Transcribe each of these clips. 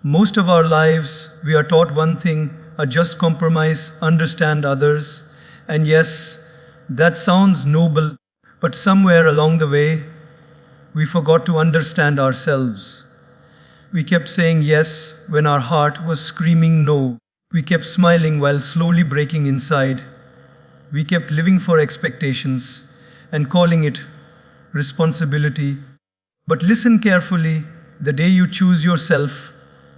Most of our lives, we are taught one thing: adjust, compromise, understand others. And yes, that sounds noble, but somewhere along the way, we forgot to understand ourselves. We kept saying yes when our heart was screaming no. We kept smiling while slowly breaking inside. We kept living for expectations and calling it responsibility. But listen carefully: the day you choose yourself,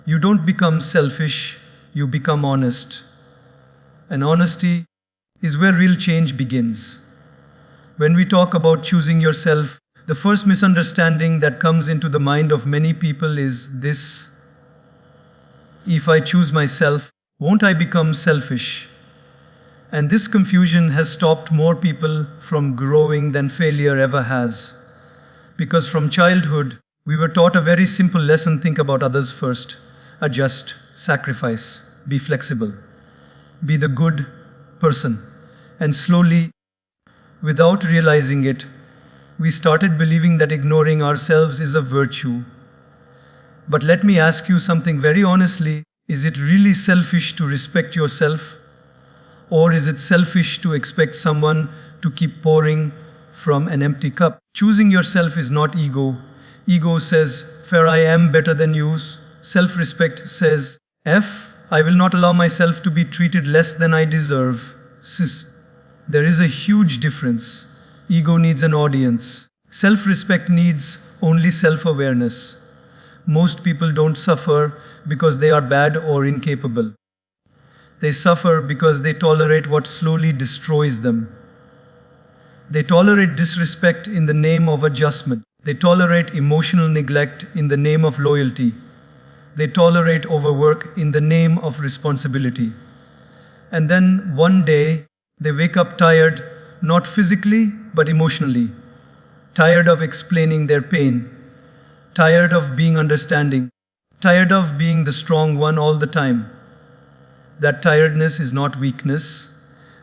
you don't become selfish, you become honest. And honesty is where real change begins. When we talk about choosing yourself, the first misunderstanding that comes into the mind of many people is this: if I choose myself, won't I become selfish? And this confusion has stopped more people from growing than failure ever has. Because from childhood, we were taught a very simple lesson: think about others first, adjust, sacrifice, be flexible, be the good person. And slowly, without realizing it, we started believing that ignoring ourselves is a virtue. But let me ask you something very honestly: is it really selfish to respect yourself? Or is it selfish to expect someone to keep pouring from an empty cup? Choosing yourself is not ego. Ego says, "Fair, I am better than you." Self-respect says, I will not allow myself to be treated less than I deserve. There is a huge difference. Ego needs an audience. Self-respect needs only self-awareness. Most people don't suffer because they are bad or incapable. They suffer because they tolerate what slowly destroys them. They tolerate disrespect in the name of adjustment. They tolerate emotional neglect in the name of loyalty. They tolerate overwork in the name of responsibility. And then one day, they wake up tired, not physically, but emotionally. Tired of explaining their pain. Tired of being understanding. Tired of being the strong one all the time. That tiredness is not weakness.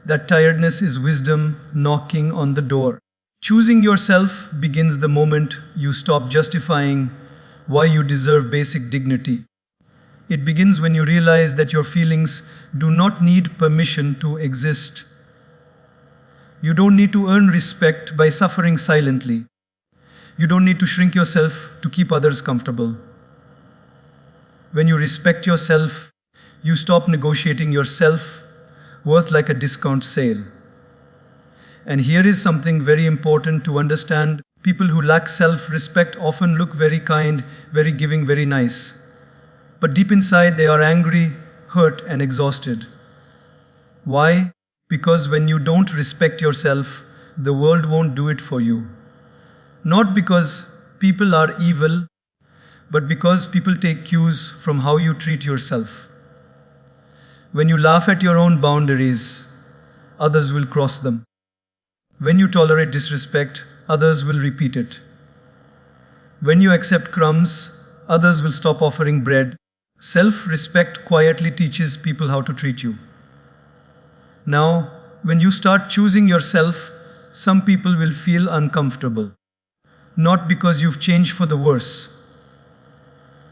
That tiredness is wisdom knocking on the door. Choosing yourself begins the moment you stop justifying why you deserve basic dignity. It begins when you realize that your feelings do not need permission to exist. You don't need to earn respect by suffering silently. You don't need to shrink yourself to keep others comfortable. When you respect yourself, you stop negotiating your self-worth like a discount sale. And here is something very important to understand. People who lack self-respect often look very kind, very giving, very nice. But deep inside, they are angry, hurt, and exhausted. Why? Because when you don't respect yourself, the world won't do it for you. Not because people are evil, but because people take cues from how you treat yourself. When you laugh at your own boundaries, others will cross them. When you tolerate disrespect, others will repeat it. When you accept crumbs, others will stop offering bread. Self-respect quietly teaches people how to treat you. Now, when you start choosing yourself, some people will feel uncomfortable. Not because you've changed for the worse,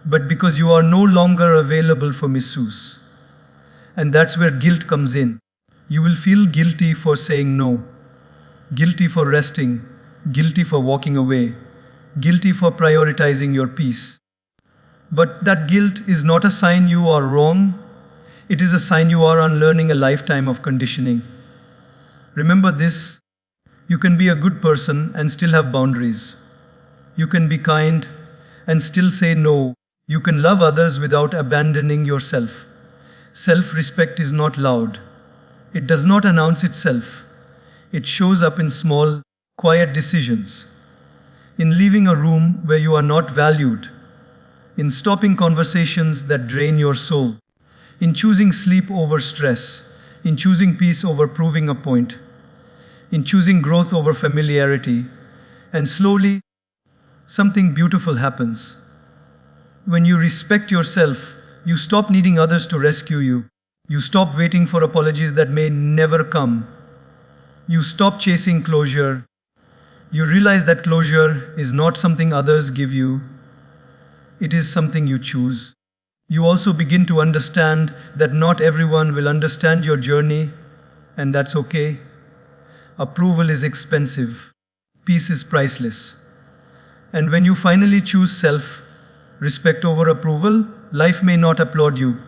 but because you are no longer available for misuse. And that's where guilt comes in. You will feel guilty for saying no, guilty for resting, guilty for walking away, guilty for prioritizing your peace. But that guilt is not a sign you are wrong. It is a sign you are unlearning a lifetime of conditioning. Remember this: you can be a good person and still have boundaries. You can be kind and still say no. You can love others without abandoning yourself. Self-respect is not loud. It does not announce itself. It shows up in small, quiet decisions. In leaving a room where you are not valued. In stopping conversations that drain your soul. In choosing sleep over stress. In choosing peace over proving a point. In choosing growth over familiarity. And slowly, something beautiful happens. When you respect yourself, you stop needing others to rescue you. You stop waiting for apologies that may never come. You stop chasing closure. You realize that closure is not something others give you. It is something you choose. You also begin to understand that not everyone will understand your journey, and that's okay. Approval is expensive. Peace is priceless. And when you finally choose self respect over approval, life may not applaud you,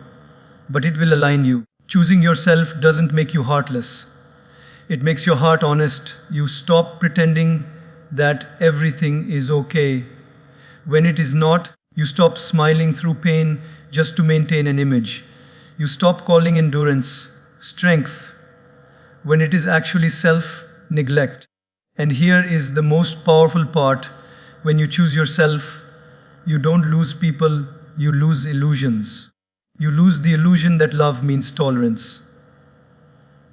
but it will align you. Choosing yourself doesn't make you heartless. It makes your heart honest. You stop pretending that everything is okay when it is not. You stop smiling through pain just to maintain an image. You stop calling endurance strength when it is actually self neglect. And here is the most powerful part: when you choose yourself, you don't lose people, you lose illusions. You lose the illusion that love means tolerance.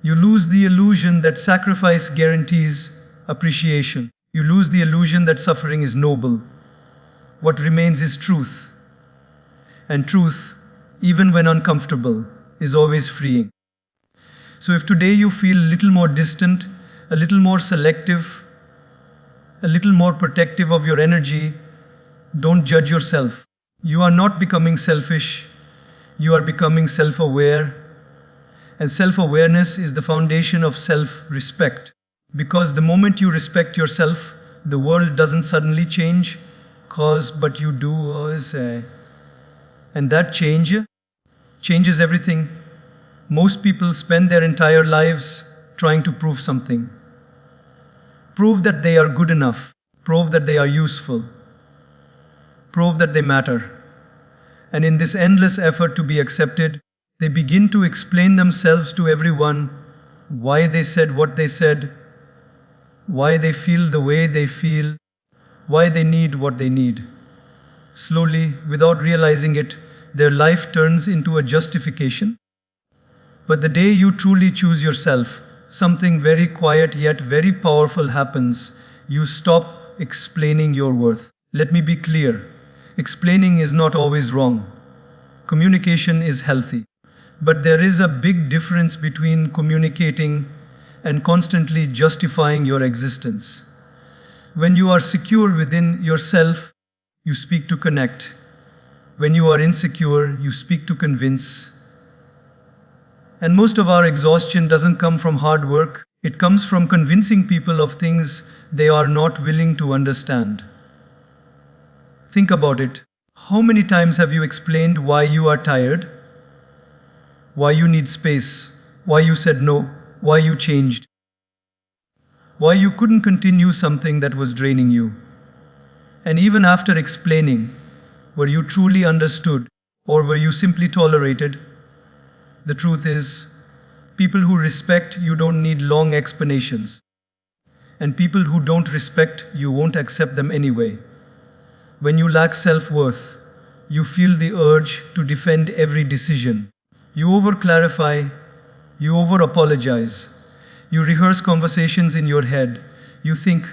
You lose the illusion that sacrifice guarantees appreciation. You lose the illusion that suffering is noble. What remains is truth. And truth, even when uncomfortable, is always freeing. So if today you feel a little more distant, a little more selective, a little more protective of your energy, don't judge yourself. You are not becoming selfish, you are becoming self-aware. And self-awareness is the foundation of self-respect. Because the moment you respect yourself, the world doesn't suddenly change, but you do. And that changes everything. Most people spend their entire lives trying to prove something. Prove that they are good enough, prove that they are useful, prove that they matter. And in this endless effort to be accepted, they begin to explain themselves to everyone, why they said what they said, why they feel the way they feel, why they need what they need. Slowly, without realizing it, their life turns into a justification. But the day you truly choose yourself, something very quiet yet very powerful happens. You stop explaining your worth. Let me be clear. Explaining is not always wrong. Communication is healthy. But there is a big difference between communicating and constantly justifying your existence. When you are secure within yourself, you speak to connect. When you are insecure, you speak to convince. And most of our exhaustion doesn't come from hard work. It comes from convincing people of things they are not willing to understand. Think about it. How many times have you explained why you are tired? Why you need space? Why you said no? Why you changed? Why you couldn't continue something that was draining you? And even after explaining, were you truly understood, or were you simply tolerated? The truth is, people who respect you don't need long explanations. And people who don't respect you won't accept them anyway. When you lack self-worth, you feel the urge to defend every decision. You over-clarify, you over-apologize. You rehearse conversations in your head. You think,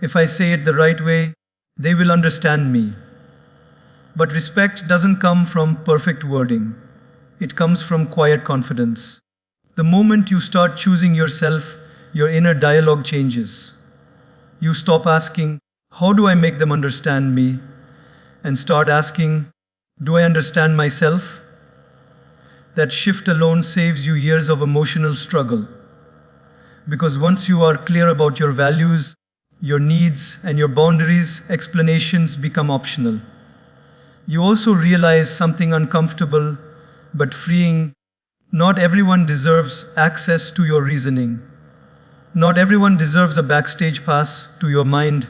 if I say it the right way, they will understand me. But respect doesn't come from perfect wording. It comes from quiet confidence. The moment you start choosing yourself, your inner dialogue changes. You stop asking, how do I make them understand me? And start asking, do I understand myself? That shift alone saves you years of emotional struggle. Because once you are clear about your values, your needs, and your boundaries, explanations become optional. You also realize something uncomfortable but freeing. Not everyone deserves access to your reasoning. Not everyone deserves a backstage pass to your mind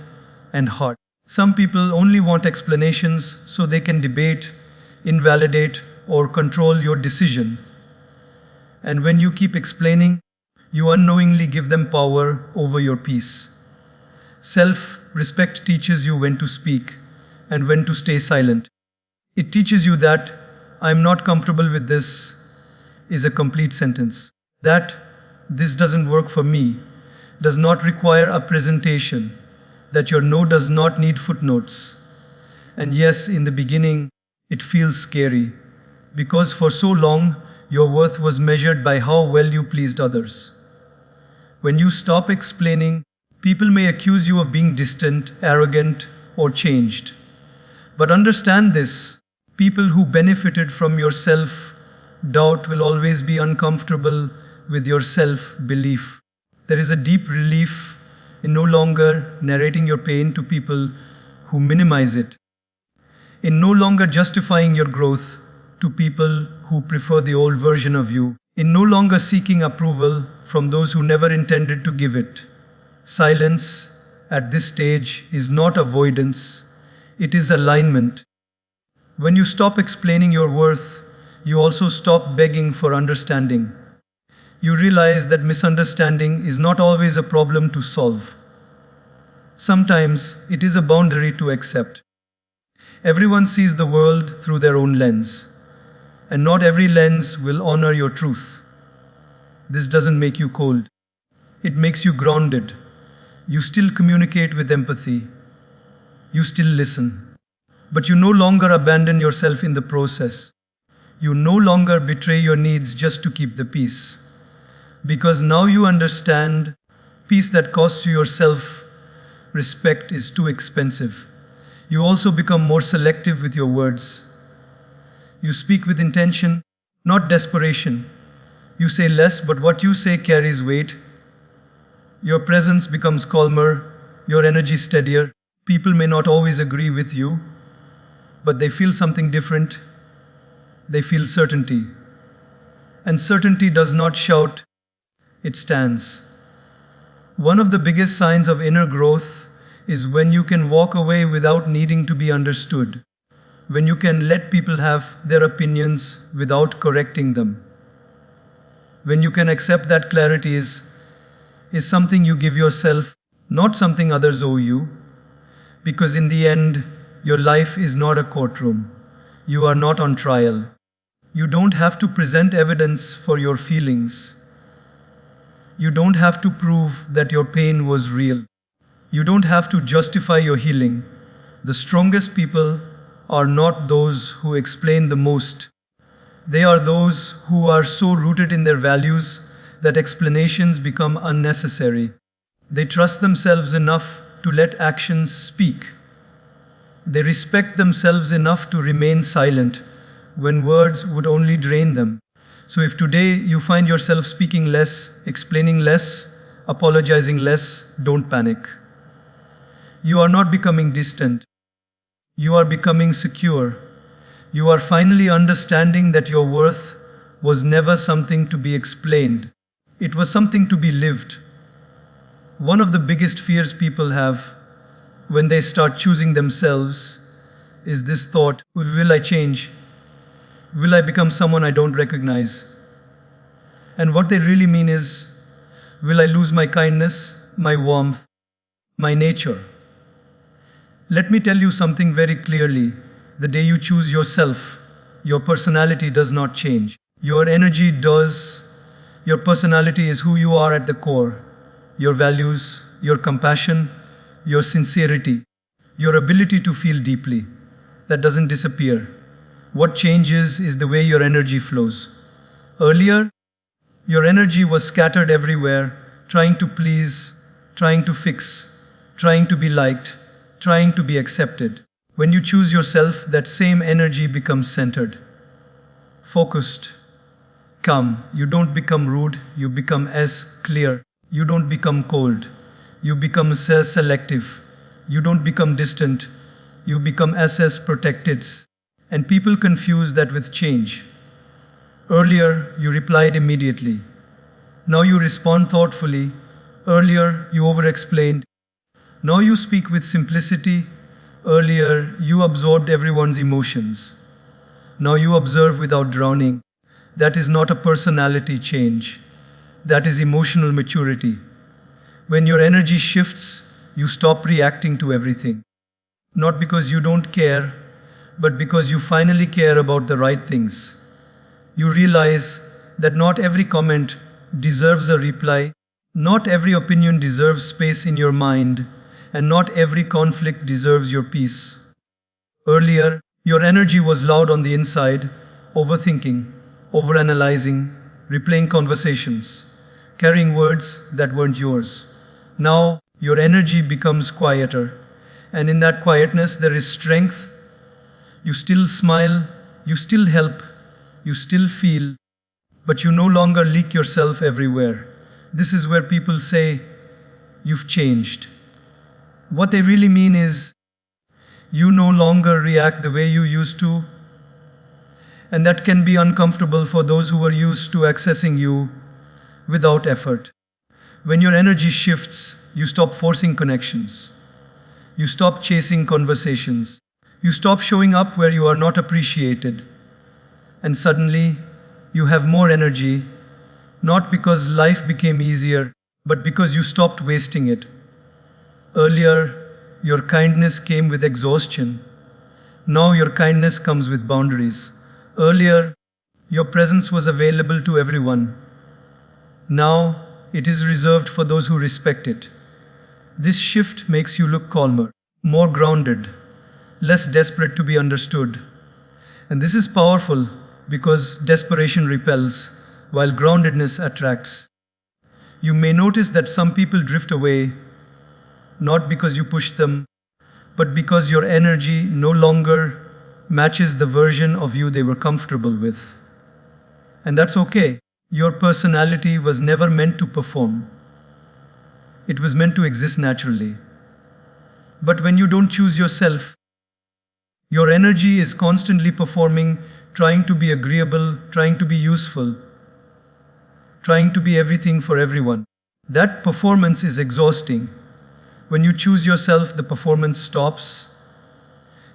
and heart. Some people only want explanations so they can debate, invalidate, or control your decision. And when you keep explaining, you unknowingly give them power over your peace. Self-respect teaches you when to speak and when to stay silent. It teaches you that "I'm not comfortable with this" is a complete sentence. That "this doesn't work for me" does not require a presentation. That your no does not need footnotes. And yes, in the beginning, it feels scary. Because for so long, your worth was measured by how well you pleased others. When you stop explaining, people may accuse you of being distant, arrogant, or changed. But understand this, People who benefited from your self doubt will always be uncomfortable with your self belief. There is a deep relief in no longer narrating your pain to people who minimize it, in no longer justifying your growth to people who prefer the old version of you, in no longer seeking approval from those who never intended to give it. Silence at this stage is not avoidance, it is alignment. When you stop explaining your worth, you also stop begging for understanding. You realize that misunderstanding is not always a problem to solve. Sometimes it is a boundary to accept. Everyone sees the world through their own lens, and not every lens will honor your truth. This doesn't make you cold. It makes you grounded. You still communicate with empathy. You still listen. But you no longer abandon yourself in the process. You no longer betray your needs just to keep the peace. Because now you understand, peace that costs you your self-respect is too expensive. You also become more selective with your words. You speak with intention, not desperation. You say less, but what you say carries weight. Your presence becomes calmer, your energy steadier. People may not always agree with you, but they feel something different. They feel certainty. And certainty does not shout, it stands. One of the biggest signs of inner growth is when you can walk away without needing to be understood. When you can let people have their opinions without correcting them. When you can accept that clarity is something you give yourself, not something others owe you. Because in the end, your life is not a courtroom. You are not on trial. You don't have to present evidence for your feelings. You don't have to prove that your pain was real. You don't have to justify your healing. The strongest people are not those who explain the most. They are those who are so rooted in their values that explanations become unnecessary. They trust themselves enough to let actions speak. They respect themselves enough to remain silent when words would only drain them. So if today you find yourself speaking less, explaining less, apologizing less, don't panic. You are not becoming distant. You are becoming secure. You are finally understanding that your worth was never something to be explained. It was something to be lived. One of the biggest fears people have when they start choosing themselves is this thought, will I change? Will I become someone I don't recognize? And what they really mean is, will I lose my kindness, my warmth, my nature? Let me tell you something very clearly. The day you choose yourself, your personality does not change. Your energy does. Your personality is who you are at the core. Your values, your compassion, your sincerity, your ability to feel deeply. That doesn't disappear. What changes is the way your energy flows. Earlier, your energy was scattered everywhere, trying to please, trying to fix, trying to be liked, trying to be accepted. When you choose yourself, that same energy becomes centered, focused, calm. You don't become rude, you become as clear. You don't become cold, you become as selective. You don't become distant, you become as protected. And people confuse that with change. Earlier, you replied immediately. Now you respond thoughtfully. Earlier, you over-explained. Now you speak with simplicity. Earlier, you absorbed everyone's emotions. Now you observe without drowning. That is not a personality change. That is emotional maturity. When your energy shifts, you stop reacting to everything. Not because you don't care, but because you finally care about the right things. You realize that not every comment deserves a reply, not every opinion deserves space in your mind, and not every conflict deserves your peace. Earlier, your energy was loud on the inside, overthinking, overanalyzing, replaying conversations, carrying words that weren't yours. Now, your energy becomes quieter, and in that quietness there is strength. You still smile, you still help, you still feel, but you no longer leak yourself everywhere. This is where people say, you've changed. What they really mean is, you no longer react the way you used to, and that can be uncomfortable for those who are used to accessing you without effort. When your energy shifts, you stop forcing connections. You stop chasing conversations. You stop showing up where you are not appreciated. And suddenly, you have more energy, not because life became easier, but because you stopped wasting it. Earlier, your kindness came with exhaustion. Now your kindness comes with boundaries. Earlier, your presence was available to everyone. Now, it is reserved for those who respect it. This shift makes you look calmer, more grounded, less desperate to be understood. And this is powerful because desperation repels, while groundedness attracts. You may notice that some people drift away, not because you push them, but because your energy no longer matches the version of you they were comfortable with. And that's okay. Your personality was never meant to perform. It was meant to exist naturally. But when you don't choose yourself, your energy is constantly performing, trying to be agreeable, trying to be useful, trying to be everything for everyone. That performance is exhausting. When you choose yourself, the performance stops.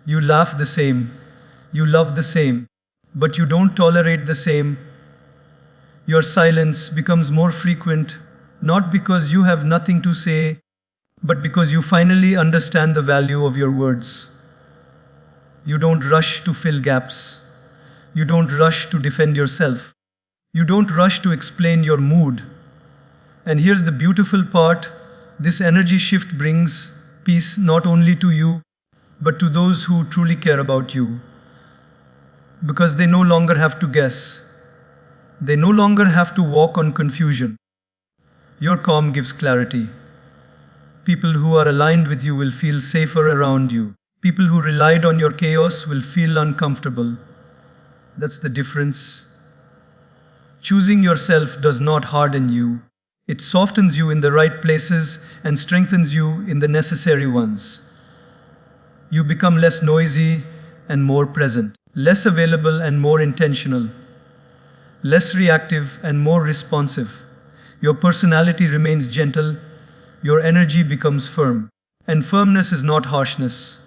You laugh the same, you love the same, but you don't tolerate the same. Your silence becomes more frequent, not because you have nothing to say, but because you finally understand the value of your words. You don't rush to fill gaps. You don't rush to defend yourself. You don't rush to explain your mood. And here's the beautiful part. This energy shift brings peace not only to you, but to those who truly care about you. Because they no longer have to guess. They no longer have to walk on confusion. Your calm gives clarity. People who are aligned with you will feel safer around you. People who relied on your chaos will feel uncomfortable. That's the difference. Choosing yourself does not harden you. It softens you in the right places and strengthens you in the necessary ones. You become less noisy and more present, less available and more intentional, less reactive and more responsive. Your personality remains gentle, your energy becomes firm. And firmness is not harshness.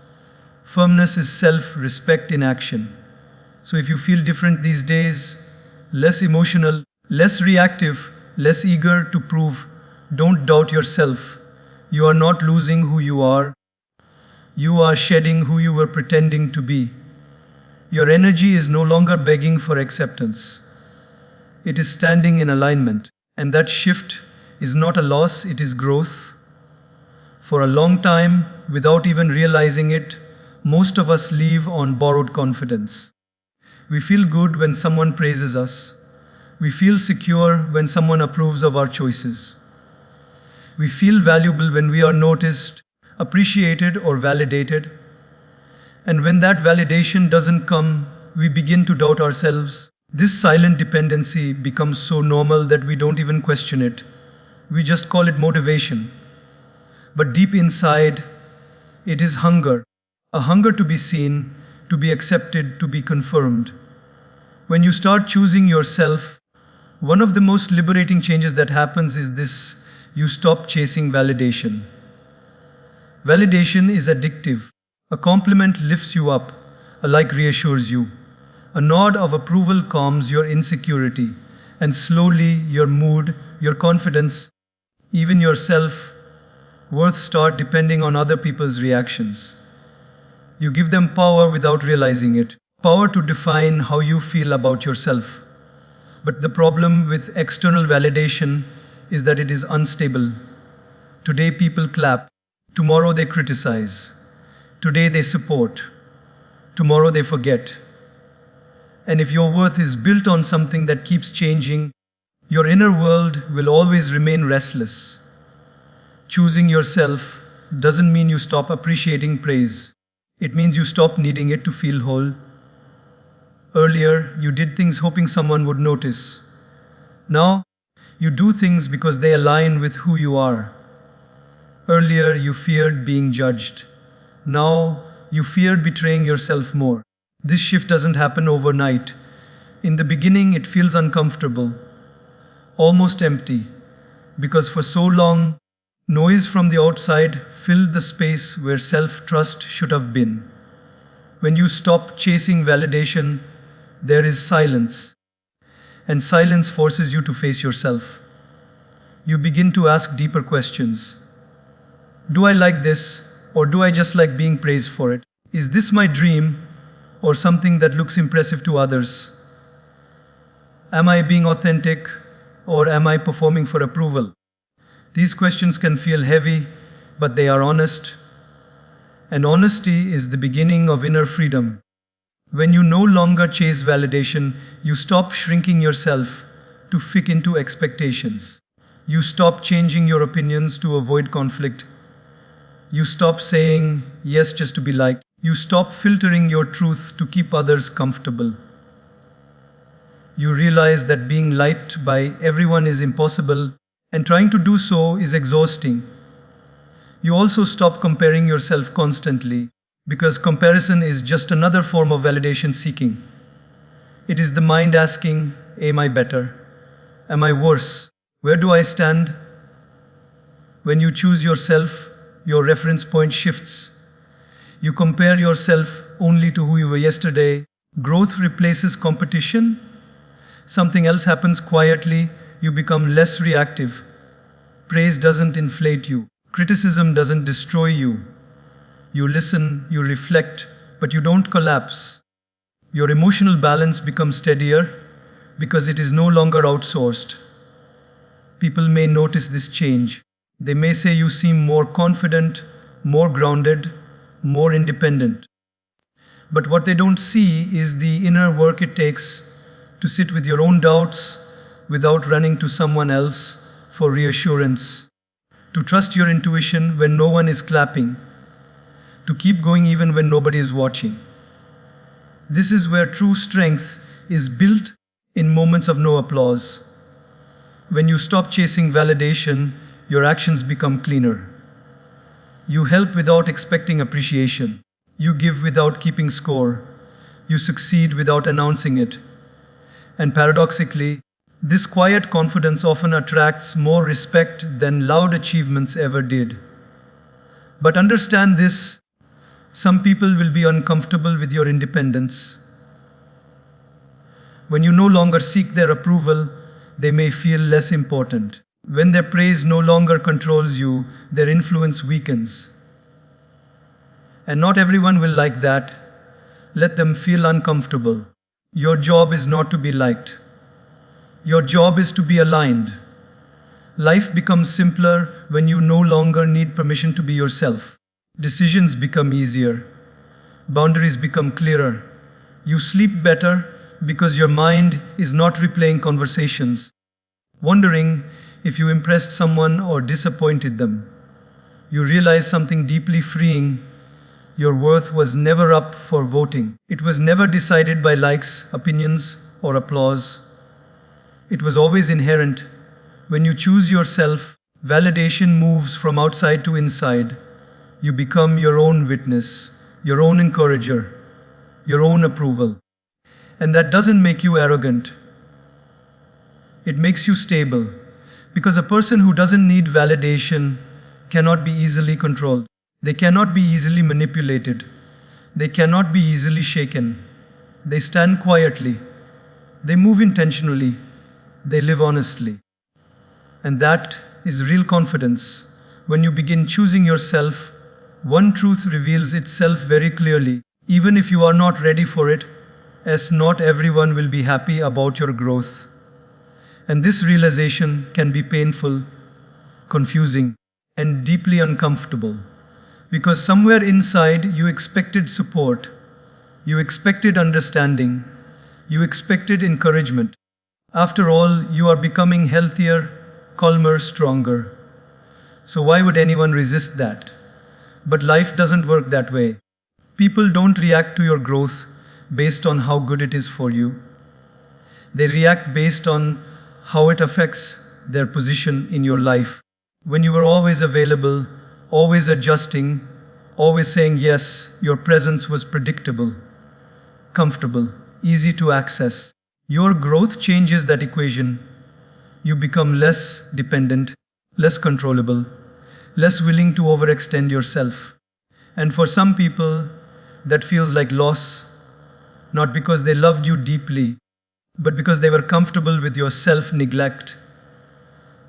Firmness is self-respect in action. So if you feel different these days, less emotional, less reactive, less eager to prove, don't doubt yourself. You are not losing who you are. You are shedding who you were pretending to be. Your energy is no longer begging for acceptance. It is standing in alignment. And that shift is not a loss, it is growth. For a long time, without even realizing it, most of us live on borrowed confidence. We feel good when someone praises us. We feel secure when someone approves of our choices. We feel valuable when we are noticed, appreciated, or validated. And when that validation doesn't come, we begin to doubt ourselves. This silent dependency becomes so normal that we don't even question it. We just call it motivation. But deep inside, it is hunger. A hunger to be seen, to be accepted, to be confirmed. When you start choosing yourself, one of the most liberating changes that happens is this: you stop chasing validation. Validation is addictive. A compliment lifts you up, a like reassures you. A nod of approval calms your insecurity, and slowly your mood, your confidence, even your self-worth start depending on other people's reactions. You give them power without realizing it, power to define how you feel about yourself. But the problem with external validation is that it is unstable. Today people clap, tomorrow they criticize. Today they support, tomorrow they forget. And if your worth is built on something that keeps changing, your inner world will always remain restless. Choosing yourself doesn't mean you stop appreciating praise. It means you stop needing it to feel whole. Earlier, you did things hoping someone would notice. Now, you do things because they align with who you are. Earlier, you feared being judged. Now, you fear betraying yourself more. This shift doesn't happen overnight. In the beginning, it feels uncomfortable, almost empty, because for so long, noise from the outside filled the space where self-trust should have been. When you stop chasing validation, there is silence. And silence forces you to face yourself. You begin to ask deeper questions. Do I like this, or do I just like being praised for it? Is this my dream, or something that looks impressive to others? Am I being authentic, or am I performing for approval? These questions can feel heavy, but they are honest. And honesty is the beginning of inner freedom. When you no longer chase validation, you stop shrinking yourself to fit into expectations. You stop changing your opinions to avoid conflict. You stop saying yes just to be liked. You stop filtering your truth to keep others comfortable. You realize that being liked by everyone is impossible, and trying to do so is exhausting. You also stop comparing yourself constantly, because comparison is just another form of validation seeking. It is the mind asking, am I better? Am I worse? Where do I stand? When you choose yourself, your reference point shifts. You compare yourself only to who you were yesterday. Growth replaces competition. Something else happens quietly. You become less reactive. Praise doesn't inflate you. Criticism doesn't destroy you. You listen, you reflect, but you don't collapse. Your emotional balance becomes steadier because it is no longer outsourced. People may notice this change. They may say you seem more confident, more grounded, more independent. But what they don't see is the inner work it takes to sit with your own doubts without running to someone else for reassurance. To trust your intuition when no one is clapping. To keep going even when nobody is watching. This is where true strength is built in moments of no applause. When you stop chasing validation, your actions become cleaner. You help without expecting appreciation. You give without keeping score. You succeed without announcing it. And paradoxically, this quiet confidence often attracts more respect than loud achievements ever did. But understand this. Some people will be uncomfortable with your independence. When you no longer seek their approval, they may feel less important. When their praise no longer controls you, their influence weakens. And not everyone will like that. Let them feel uncomfortable. Your job is not to be liked. Your job is to be aligned. Life becomes simpler when you no longer need permission to be yourself. Decisions become easier. Boundaries become clearer. You sleep better because your mind is not replaying conversations, wondering if you impressed someone or disappointed them. You realize something deeply freeing. Your worth was never up for voting. It was never decided by likes, opinions, or applause. It was always inherent. When you choose yourself, validation moves from outside to inside. You become your own witness, your own encourager, your own approval. And that doesn't make you arrogant. It makes you stable. Because a person who doesn't need validation cannot be easily controlled. They cannot be easily manipulated. They cannot be easily shaken. They stand quietly. They move intentionally. They live honestly. And that is real confidence. When you begin choosing yourself, one truth reveals itself very clearly, even if you are not ready for it, as not everyone will be happy about your growth. And this realization can be painful, confusing, and deeply uncomfortable. Because somewhere inside you expected support, you expected understanding, you expected encouragement. After all, you are becoming healthier, calmer, stronger. So why would anyone resist that? But life doesn't work that way. People don't react to your growth based on how good it is for you. They react based on how it affects their position in your life. When you were always available, always adjusting, always saying yes, your presence was predictable, comfortable, easy to access. Your growth changes that equation. You become less dependent, less controllable, less willing to overextend yourself. And for some people, that feels like loss, not because they loved you deeply, but because they were comfortable with your self-neglect.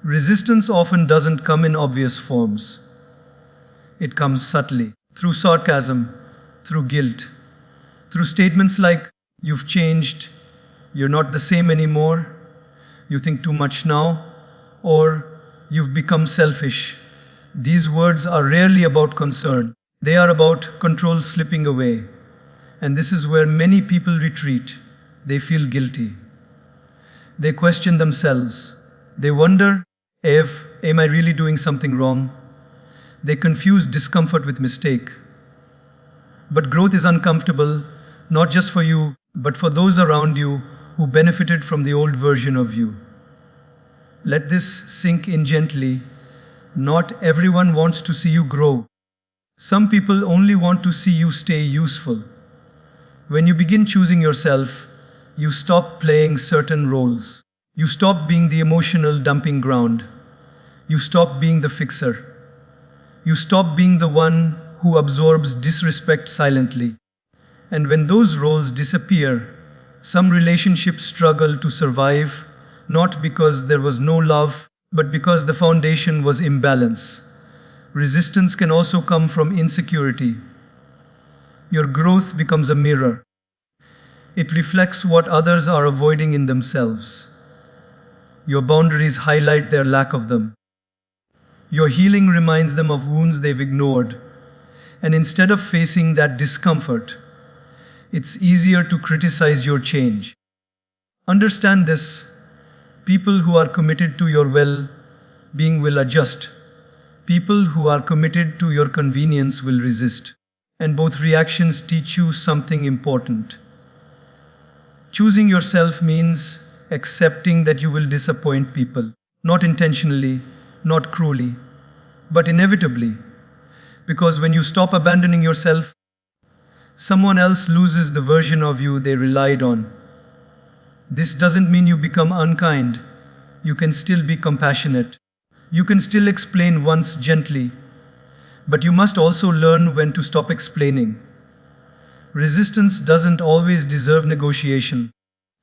Resistance often doesn't come in obvious forms. It comes subtly, through sarcasm, through guilt, through statements like, "You've changed, you're not the same anymore, you think too much now," or "You've become selfish." These words are rarely about concern. They are about control slipping away. And this is where many people retreat. They feel guilty. They question themselves. They wonder if, am I really doing something wrong? They confuse discomfort with mistake. But growth is uncomfortable, not just for you, but for those around you who benefited from the old version of you. Let this sink in gently. Not everyone wants to see you grow. Some people only want to see you stay useful. When you begin choosing yourself, you stop playing certain roles. You stop being the emotional dumping ground. You stop being the fixer. You stop being the one who absorbs disrespect silently. And when those roles disappear, some relationships struggle to survive, not because there was no love, but because the foundation was imbalance. Resistance can also come from insecurity. Your growth becomes a mirror. It reflects what others are avoiding in themselves. Your boundaries highlight their lack of them. Your healing reminds them of wounds they've ignored. And instead of facing that discomfort, it's easier to criticize your change. Understand this. People who are committed to your well-being will adjust. People who are committed to your convenience will resist. And both reactions teach you something important. Choosing yourself means accepting that you will disappoint people, not intentionally, not cruelly, but inevitably. Because when you stop abandoning yourself, someone else loses the version of you they relied on. This doesn't mean you become unkind. You can still be compassionate. You can still explain once gently. But you must also learn when to stop explaining. Resistance doesn't always deserve negotiation.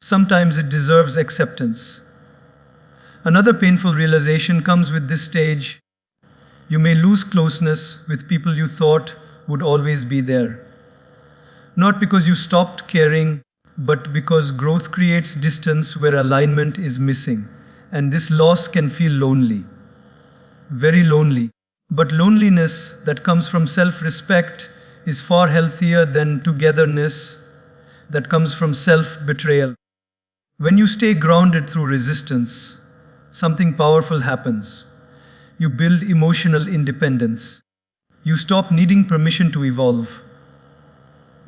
Sometimes it deserves acceptance. Another painful realization comes with this stage. You may lose closeness with people you thought would always be there. Not because you stopped caring, but because growth creates distance where alignment is missing. And this loss can feel lonely. Very lonely. But loneliness that comes from self-respect is far healthier than togetherness that comes from self-betrayal. When you stay grounded through resistance, something powerful happens. You build emotional independence. You stop needing permission to evolve.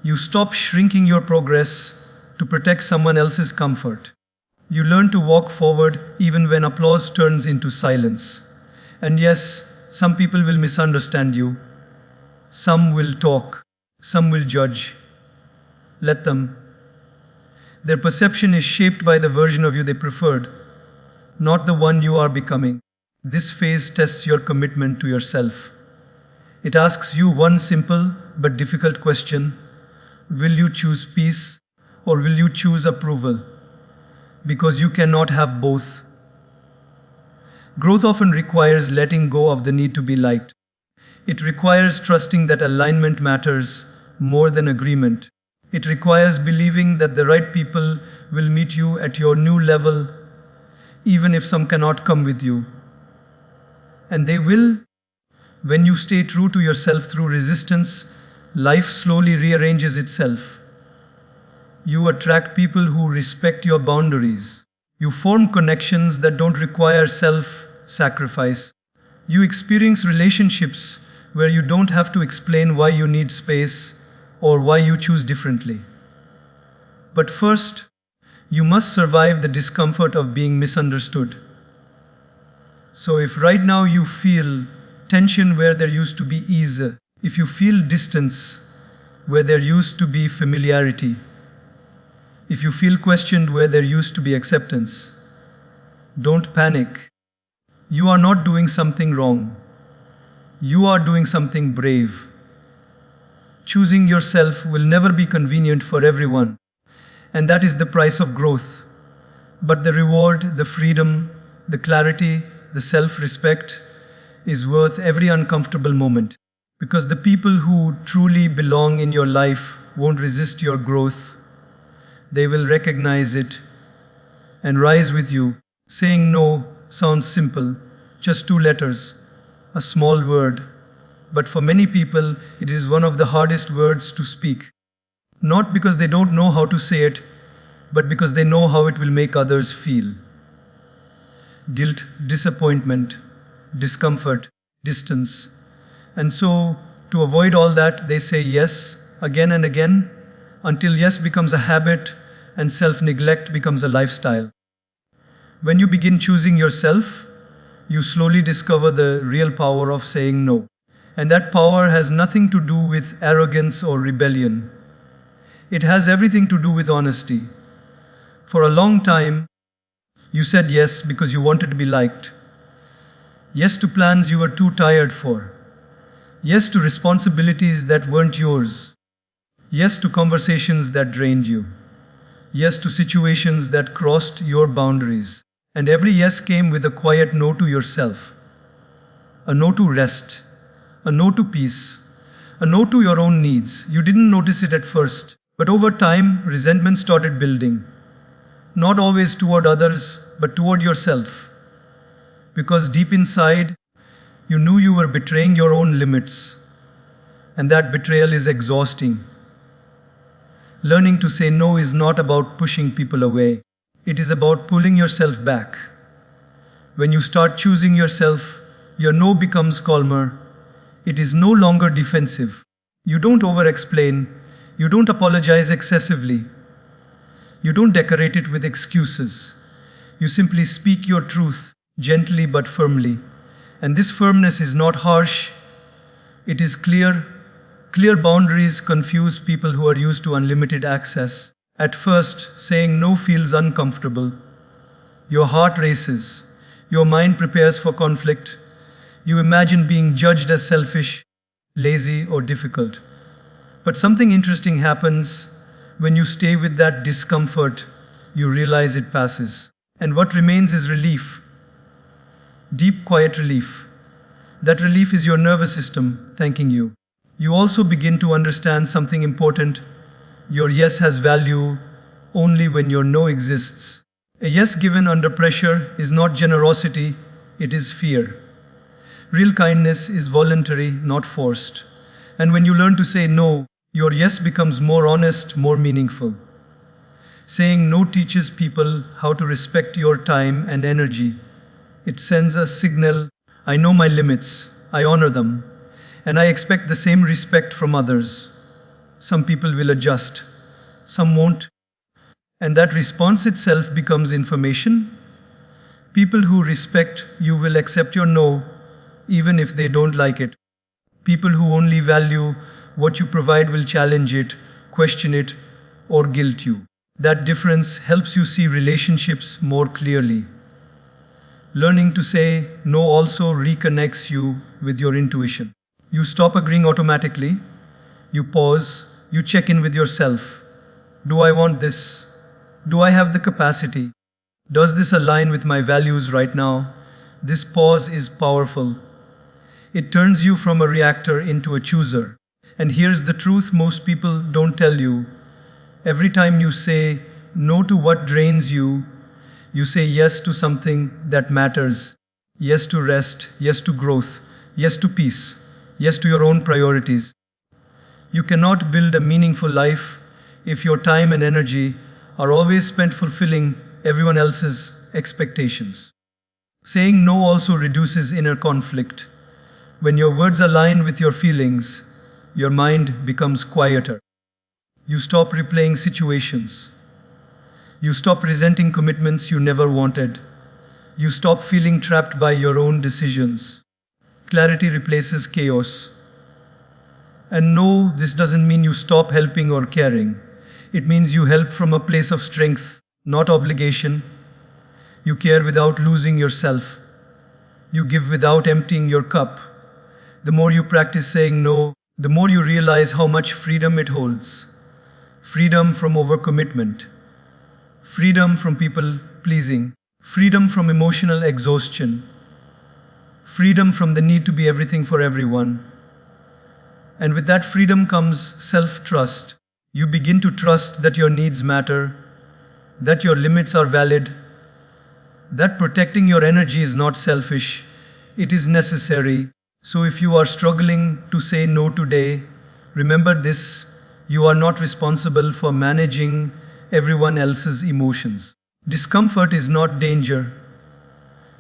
You stop shrinking your progress to protect someone else's comfort. You learn to walk forward even when applause turns into silence. And yes, some people will misunderstand you. Some will talk. Some will judge. Let them. Their perception is shaped by the version of you they preferred, not the one you are becoming. This phase tests your commitment to yourself. It asks you one simple but difficult question. Will you choose peace or will you choose approval? Because you cannot have both. Growth often requires letting go of the need to be liked. It requires trusting that alignment matters more than agreement. It requires believing that the right people will meet you at your new level, even if some cannot come with you. And they will. When you stay true to yourself through resistance, life slowly rearranges itself. You attract people who respect your boundaries. You form connections that don't require self-sacrifice. You experience relationships where you don't have to explain why you need space or why you choose differently. But first, you must survive the discomfort of being misunderstood. So if right now you feel tension where there used to be ease, if you feel distance where there used to be familiarity, if you feel questioned where there used to be acceptance, don't panic. You are not doing something wrong. You are doing something brave. Choosing yourself will never be convenient for everyone, and that is the price of growth. But the reward, the freedom, the clarity, the self-respect is worth every uncomfortable moment. Because the people who truly belong in your life won't resist your growth. They will recognize it and rise with you. Saying no sounds simple, just 2 letters, a small word. But for many people, it is one of the hardest words to speak. Not because they don't know how to say it, but because they know how it will make others feel. Guilt, disappointment, discomfort, distance. And so, to avoid all that, they say yes again and again, until yes becomes a habit and self-neglect becomes a lifestyle. When you begin choosing yourself, you slowly discover the real power of saying no. And that power has nothing to do with arrogance or rebellion. It has everything to do with honesty. For a long time, you said yes because you wanted to be liked. Yes to plans you were too tired for. Yes to responsibilities that weren't yours. Yes to conversations that drained you. Yes to situations that crossed your boundaries. And every yes came with a quiet no to yourself. A no to rest. A no to peace. A no to your own needs. You didn't notice it at first, but over time, resentment started building. Not always toward others, but toward yourself. Because deep inside, you knew you were betraying your own limits. And that betrayal is exhausting. Learning to say no is not about pushing people away. It is about pulling yourself back. When you start choosing yourself, your no becomes calmer. It is no longer defensive. You don't over-explain. You don't apologize excessively. You don't decorate it with excuses. You simply speak your truth, gently but firmly. And this firmness is not harsh. It is clear. Clear boundaries confuse people who are used to unlimited access. At first, saying no feels uncomfortable. Your heart races. Your mind prepares for conflict. You imagine being judged as selfish, lazy, or difficult. But something interesting happens when you stay with that discomfort. You realize it passes. And what remains is relief. Deep, quiet relief. That relief is your nervous system thanking you. You also begin to understand something important. Your yes has value only when your no exists. A yes given under pressure is not generosity, it is fear. Real kindness is voluntary, not forced. And when you learn to say no, your yes becomes more honest, more meaningful. Saying no teaches people how to respect your time and energy. It sends a signal, I know my limits, I honor them, and I expect the same respect from others. Some people will adjust, some won't. And that response itself becomes information. People who respect you will accept your no, even if they don't like it. People who only value what you provide will challenge it, question it, or guilt you. That difference helps you see relationships more clearly. Learning to say no also reconnects you with your intuition. You stop agreeing automatically. You pause. You check in with yourself. Do I want this? Do I have the capacity? Does this align with my values right now? This pause is powerful. It turns you from a reactor into a chooser. And here's the truth most people don't tell you. Every time you say no to what drains you, you say yes to something that matters. Yes to rest, yes to growth, yes to peace, yes to your own priorities. You cannot build a meaningful life if your time and energy are always spent fulfilling everyone else's expectations. Saying no also reduces inner conflict. When your words align with your feelings, your mind becomes quieter. You stop replaying situations. You stop resenting commitments you never wanted. You stop feeling trapped by your own decisions. Clarity replaces chaos. And no, this doesn't mean you stop helping or caring. It means you help from a place of strength, not obligation. You care without losing yourself. You give without emptying your cup. The more you practice saying no, the more you realize how much freedom it holds. Freedom from overcommitment. Freedom from people pleasing. Freedom from emotional exhaustion. Freedom from the need to be everything for everyone. And with that freedom comes self-trust. You begin to trust that your needs matter, that your limits are valid, that protecting your energy is not selfish, it is necessary. So if you are struggling to say no today, remember this: you are not responsible for managing everyone else's emotions. Discomfort is not danger.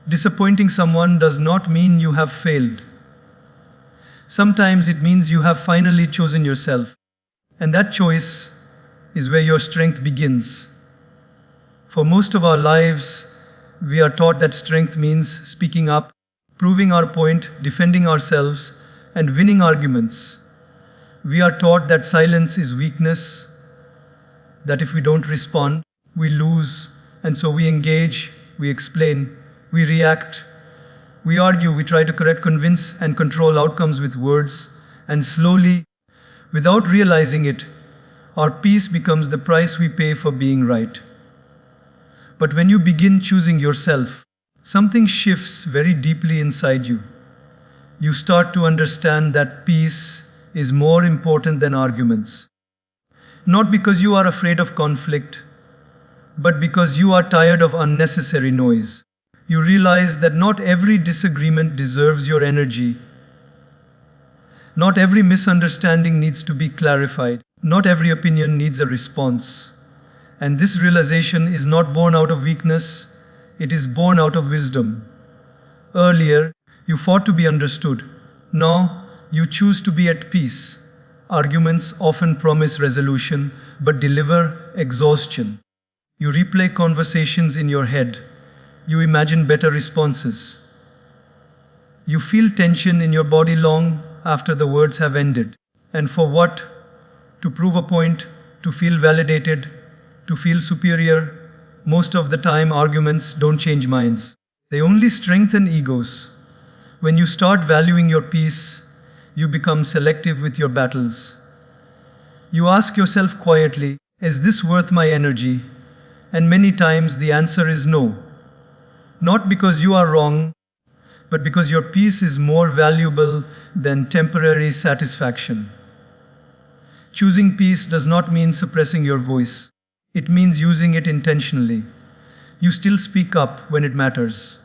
Disappointing someone does not mean you have failed. Sometimes it means you have finally chosen yourself. And that choice is where your strength begins. For most of our lives, we are taught that strength means speaking up, proving our point, defending ourselves, and winning arguments. We are taught that silence is weakness, that if we don't respond, we lose, and so we engage, we explain, we react, we argue, we try to correct, convince, and control outcomes with words, and slowly, without realizing it, our peace becomes the price we pay for being right. But when you begin choosing yourself, something shifts very deeply inside you. You start to understand that peace is more important than arguments. Not because you are afraid of conflict, but because you are tired of unnecessary noise. You realize that not every disagreement deserves your energy. Not every misunderstanding needs to be clarified. Not every opinion needs a response. And this realization is not born out of weakness, it is born out of wisdom. Earlier, you fought to be understood. Now, you choose to be at peace. Arguments often promise resolution, but deliver exhaustion. You replay conversations in your head. You imagine better responses. You feel tension in your body long after the words have ended. And for what? To prove a point, to feel validated, to feel superior. Most of the time, arguments don't change minds. They only strengthen egos. When you start valuing your peace, you become selective with your battles. You ask yourself quietly, is this worth my energy? And many times the answer is no. Not because you are wrong, but because your peace is more valuable than temporary satisfaction. Choosing peace does not mean suppressing your voice. It means using it intentionally. You still speak up when it matters.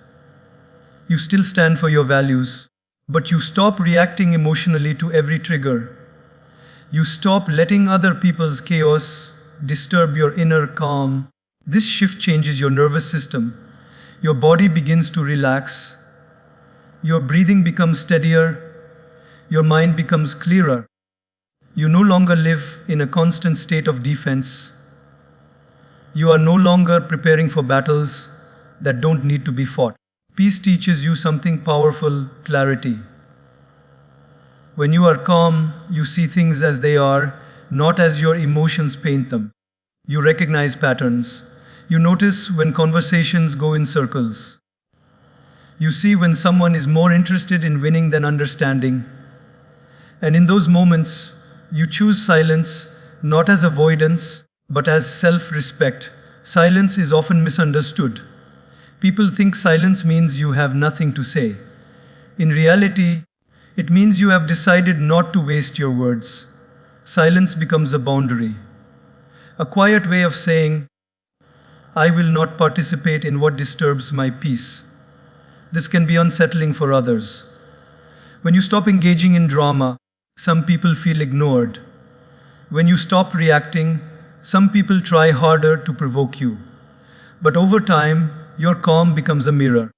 You still stand for your values, but you stop reacting emotionally to every trigger. You stop letting other people's chaos disturb your inner calm. This shift changes your nervous system. Your body begins to relax. Your breathing becomes steadier. Your mind becomes clearer. You no longer live in a constant state of defense. You are no longer preparing for battles that don't need to be fought. Peace teaches you something powerful: clarity. When you are calm, you see things as they are, not as your emotions paint them. You recognize patterns. You notice when conversations go in circles. You see when someone is more interested in winning than understanding. And in those moments, you choose silence, not as avoidance, but as self-respect. Silence is often misunderstood. People think silence means you have nothing to say. In reality, it means you have decided not to waste your words. Silence becomes a boundary, a quiet way of saying, I will not participate in what disturbs my peace. This can be unsettling for others. When you stop engaging in drama, some people feel ignored. When you stop reacting, some people try harder to provoke you. But over time, your calm becomes a mirror.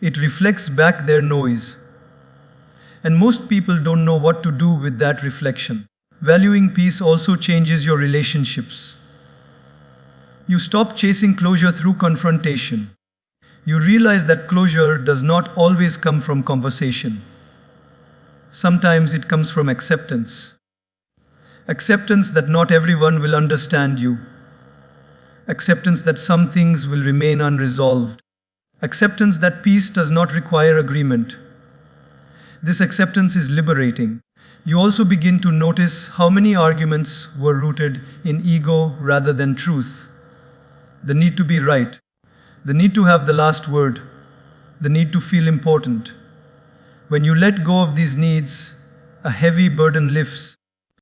It reflects back their noise. And most people don't know what to do with that reflection. Valuing peace also changes your relationships. You stop chasing closure through confrontation. You realize that closure does not always come from conversation. Sometimes it comes from acceptance. Acceptance that not everyone will understand you. Acceptance that some things will remain unresolved. Acceptance that peace does not require agreement. This acceptance is liberating. You also begin to notice how many arguments were rooted in ego rather than truth. The need to be right, the need to have the last word, the need to feel important. When you let go of these needs, a heavy burden lifts.